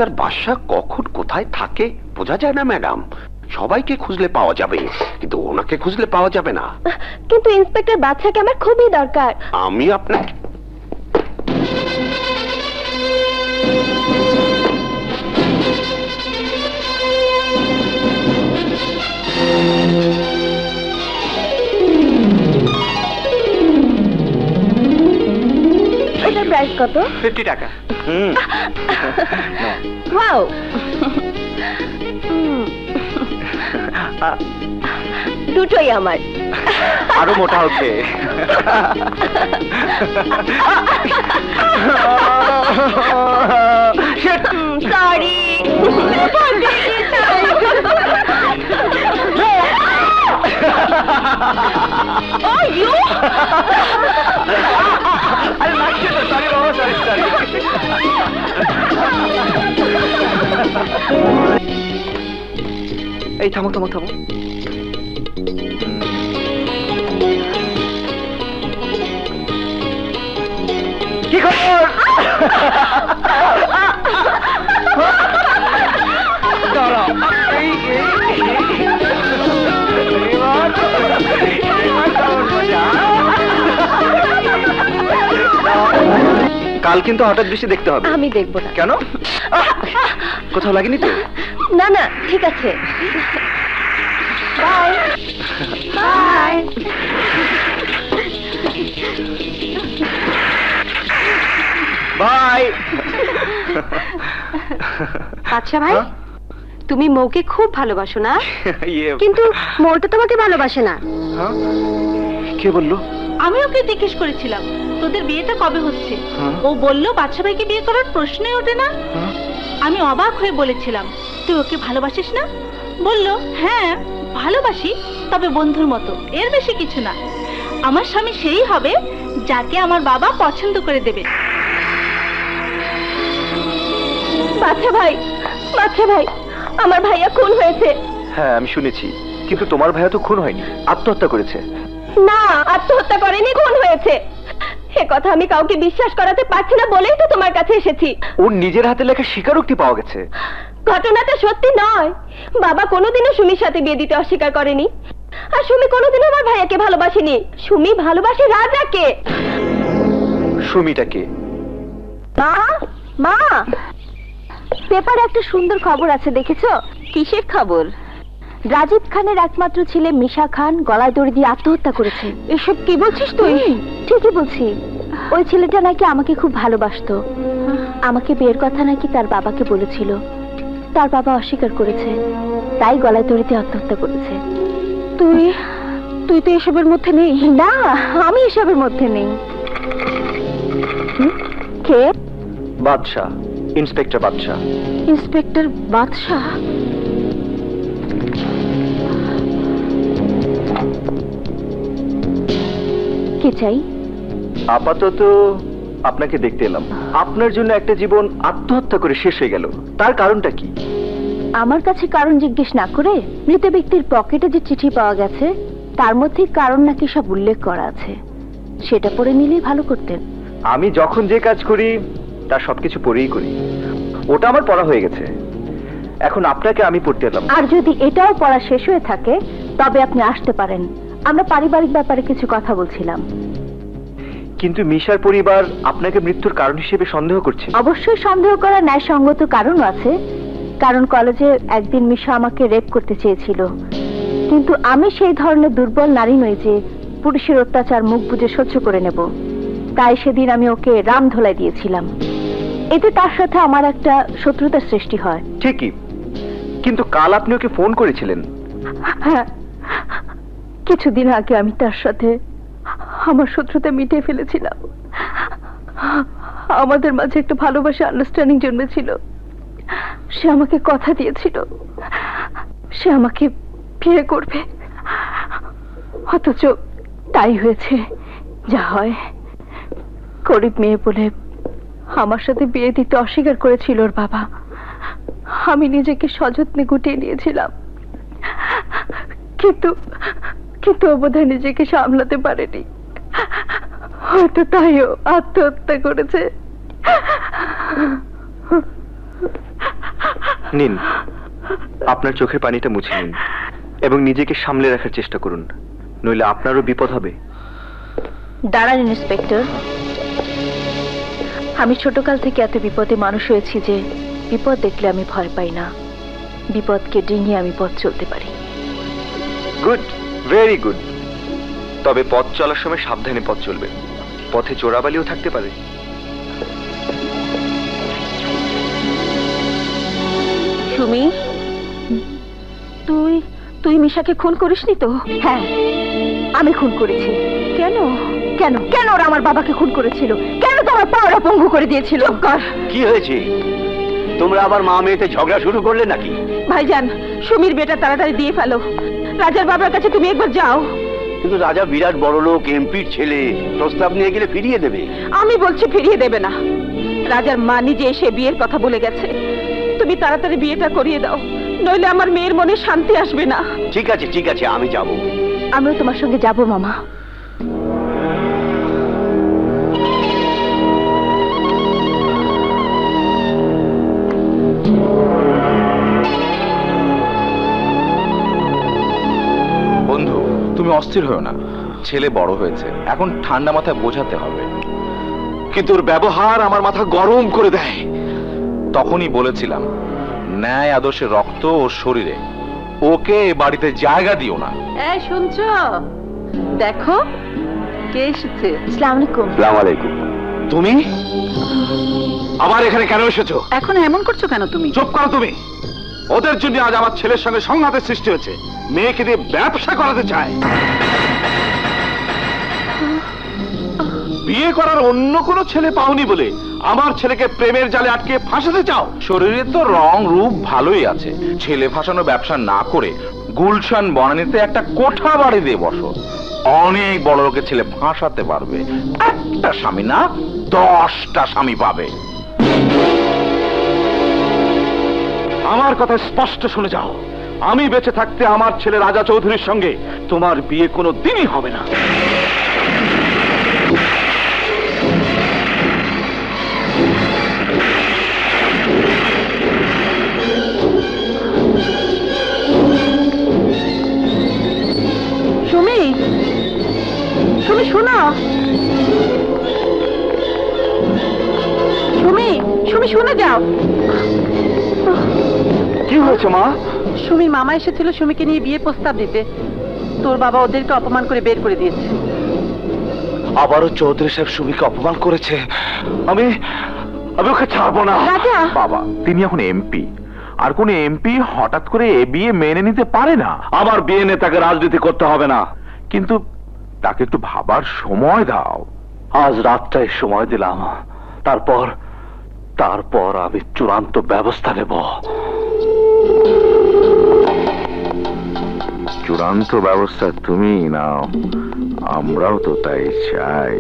Inspector বাদশা কখন কোথায় থাকে বোঝা যায় না ম্যাডাম। সবাইকে খুঁজলে পাওয়া যাবে, কিন্তু ওনাকে খুঁজলে পাওয়া যাবে না। কিন্তু ইন্সপেক্টর বাদশাকে আমার খুবই দরকার। আমি আপনাকে এটার প্রাইস কত? 50 টাকা। ওয়াও, দুটোই আমার। আরো মোটা হচ্ছে। সরি। Oh, you? সরি বাবা, সরি সরি। এই থামো থামো থামো। কি খবর? দাঁড়াও। কাল কিন্তু হঠাৎ বৃষ্টি দেখতে হবে। আমি দেখবো না। কেন? কোথাও লাগেনি তো? না না, ঠিক আছে। Bye bye. বাই। আচ্ছা ভাই, তুমি মৌকে খুব ভালোবাসো না? ইয়ে, কিন্তু মৌটা তোমাকে ভালোবাসে না। কে বললো? আমি ওকে জিজ্ঞেস করেছিলাম তোদের বিয়েটা কবে হচ্ছে। ও বলল বাদশা ভাইকে বিয়ে করার প্রশ্নই ওঠে না। আমি অবাক হয়ে বলেছিলাম তুই ওকে ভালোবাসিস না? বলল হ্যাঁ ভালোবাসি, তবে বন্ধুর মতো, এর বেশি কিছু না। আমার স্বামী সেই হবে যাকে আমার বাবা পছন্দ করে দেবে। বাচ্চা ভাই, বাচ্চা ভাই, আমার ভাইয়া খুন হয়েছে। হ্যাঁ আমি শুনেছি, কিন্তু তোমার ভাইয়া তো খুন হয়নি, আত্মহত্যা করেছে। না, আত্মহত্যা করেনি, খুন হয়েছে। এ কথা আমি কাউকে বিশ্বাস করাতে পারছি না বলেই তো তোমার কাছে এসেছি। ওর নিজের হাতে লেখা স্বীকারোক্তি পাওয়া গেছে। ঘটনাটা সত্যি নয়। বাবা কোনোদিনও সুমির সাথে বিয়ে দিতে অস্বীকার করেনি, আর সুমি কোনোদিনও আমার ভাইয়াকে ভালোবাসেনি। সুমি ভালোবাসে রাজাকে। সুমিটাকে? মা, মা, পেপারে একটা সুন্দর খবর আছে, দেখেছো? কিসের খবর? রাজীব খানের একমাত্র ছেলে মিশা খান গলায় দড়ি দিয়ে আত্মহত্যা করেছে। এসব কি বলছিস তুই? ঠিকই বলছি। ওই ছেলেটা নাকি আমাকে খুব ভালোবাসতো। আমাকে বিয়ের কথা নাকি তার বাবাকে বলেছিল। তার বাবা অস্বীকার করেছে, তাই গলায় দড়ি দিয়ে আত্মহত্যা করেছে। তুই তুই তো এসবের মধ্যে নেই। না, আমি এসবের মধ্যে নেই। কে? বাদশা, ইন্সপেক্টর বাদশা। ইন্সপেক্টর বাদশা? কে চাই? আপাতত আপনাকে দেখতে এলাম। আপনার জন্য একটা জীবন আত্মহত্যা করে শেষ হয়ে গেল, তার কারণটা কি? আমার কাছে কারণ জিজ্ঞেস না করে মৃত ব্যক্তির পকেটে যে চিঠি পাওয়া গেছে তার মধ্যে কারণ নাকি সব উল্লেখ করা আছে, সেটা পড়ে নিলেই ভালো করতেন। আমি যখন যে কাজ করি তার সবকিছু পড়েই করি। ওটা আমার পড়া হয়ে গেছে, এখন আপনাকে আমি পড়তে এলাম। আর যদি এটাও পড়া শেষ হয়ে থাকে তবে আপনি আসতে পারেন, আমরা পারিবারিক ব্যাপারে কিছু কথা বলছিলাম। কিন্তু মিশার পরিবার আপনাকে মৃত্যুর কারণ হিসেবে সন্দেহ করছে। অবশ্যই সন্দেহ করা ন্যায়সঙ্গত কারণও আছে, কারণ কলেজে একদিন মিশা আমাকে রেপ করতে চেয়েছিল। কিন্তু আমি সেই ধরনের দুর্বল নারী নই যে পুরুষের অত্যাচার মুখ বুজে সহ্য করে নেব। তাই সেদিন আমি ওকে রাম ধোলাই দিয়েছিলাম। এতে তার সাথে আমার একটা শত্রুতার সৃষ্টি হয়। ঠিকই, কিন্তু কাল আপনি ওকে ফোন করেছিলেন। হ্যাঁ, কিছুদিন আগে আমি তার সাথে আমার শত্রুতা মিটিয়ে ফেলেছিলাম। আমাদের মাঝে একটা ভালোবাসা আন্ডারস্ট্যান্ডিং জন্মেছিল। সে আমাকে কথা দিয়েছিল সে আমাকে বিয়ে করবে, অথচ তাই হয়েছে যা হয়। গরিব মেয়ে বলে আমার সাথে বিয়ে দিতে অস্বীকার করেছিল ওর বাবা। আমি নিজেকে সযত্নে গুটিয়ে নিয়েছিলাম, কিন্তু কিন্তু ও বোধহয় নিজেকে সামলাতে পারেনি, হয়তো তাইও আত্মহত্যা করেছে। নিন, আপনার চোখের পানিটা মুছে নিন এবং নিজেকে সামলে রাখার চেষ্টা করুন, নইলে আপনারও বিপদ হবে। দাঁড়ান ইন্সপেক্টর, আমি ছোটকাল থেকে এত বিপদে মানুষ হয়েছি যে বিপদ দেখলে আমি ভয় পাই না, বিপদকে ডিঙিয়ে আমি পথ চলতে পারি। Good, very good. তবে পথ চলার সময় সাবধানে পথ চলবে, পথে চোরাবালিও থাকতে পারে। সুমি, তুই তুই মিশাকে খুন করিসনি তো? হ্যাঁ, আমি খুন করেছি। কেন কেন কেন ওরা আমার বাবাকে খুন করেছিল? কেন তোমার পাওয়ার পঙ্গু করে দিয়েছিল? কি হয়েছে? তোমরা আবার মা মেয়েতে ঝগড়া শুরু করলে নাকি? ভাইজান, সুমির বেটা তাড়াতাড়ি দিয়ে ফেলো। রাজার বাবার কাছে তুমি একবার যাও। কিন্তু রাজা বিরাট বড় লোক, এমপির ছেলে, প্রস্তাব নিয়ে গেলে ফিরিয়ে দেবে। আমি বলছি ফিরিয়ে দেবে না। রাজার মা নিজে এসে বিয়ের কথা বলে গেছে। তুমি তাড়াতাড়ি বিয়েটা করিয়ে দাও, নইলে আমার মেয়ের মনে শান্তি আসবে না। ঠিক আছে ঠিক আছে, আমি যাব। আমিও তোমার সঙ্গে যাব মামা। বন্ধু, তুমি অস্থির হও না, ছেলে বড় হয়েছে, এখন ঠান্ডা মাথায় বোঝাতে হবে। কিন্তু ওর ব্যবহার আমার মাথা গরম করে দেয়। তখনই বলেছিলাম, ন্যায় আদর্শের রক্ত ওর শরীরে, ওকে এ বাড়িতে জায়গা দিও না। এই শুনছো? দেখো কে এসেছে। আসসালামু আলাইকুম। আসসালামু আলাইকুম। তুমি আবার এখানে কেন এসেছো? এখন এমন করছো কেন তুমি? চুপ করো তুমি। ওদের জন্য আজ আমার ছেলের সঙ্গে সংঘাতের সৃষ্টি হয়েছে। মেয়েকে দিয়ে ব্যবসা করাতে চায়। বিয়ে করার অন্য কোনো ছেলে পাওনি বলে আমার ছেলেকে প্রেমের জালে আটকে ফাঁসাতে চাও? শরীরে তো রং রূপ ভালোই আছে, ছেলে ফাঁসানো ব্যবসা না করে গুলশান বনানীতে একটা কোঠা বাড়ি দিয়ে বসো, অনেক বড় লোকের ছেলে ফাঁসাতে পারবে। একটা স্বামী না, 10টা স্বামী পাবে। আমার কথা স্পষ্ট শুনে যাও, আমি বেঁচে থাকতে আমার ছেলে রাজা চৌধুরীর সঙ্গে তোমার বিয়ে কোনো দিনই হবে না। সুমি, সুমি শোনো। সুমি, সুমি শুনে যাও। কি হয়েছে মা? সুমির মামা এসেছিল সুমিকে নিয়ে বিয়ে প্রস্তাব দিতে। তোর বাবা ওদেরকে অপমান করে বের করে দিয়েছে। আবারও চৌধুরী সাহেব সুমিকে অপমান করেছে। আমি ওকে ছাড়বো না। রাজা! বাবা, তিনি এখন এমপি, আর কোন এমপি হঠাৎ করে এ বিয়ে মেনে নিতে পারে না। আমার বিয়ে নিয়ে তাকে রাজনীতি করতে হবে না, কিন্তু তাকে একটু ভাবার সময় দাও। আজ রাতটাই সময় দিলাম, তারপর আমি চূড়ান্ত ব্যবস্থা নেব। চূড়ান্ত ব্যবস্থা তুমি নাও, আমরাও তো তাই চাই।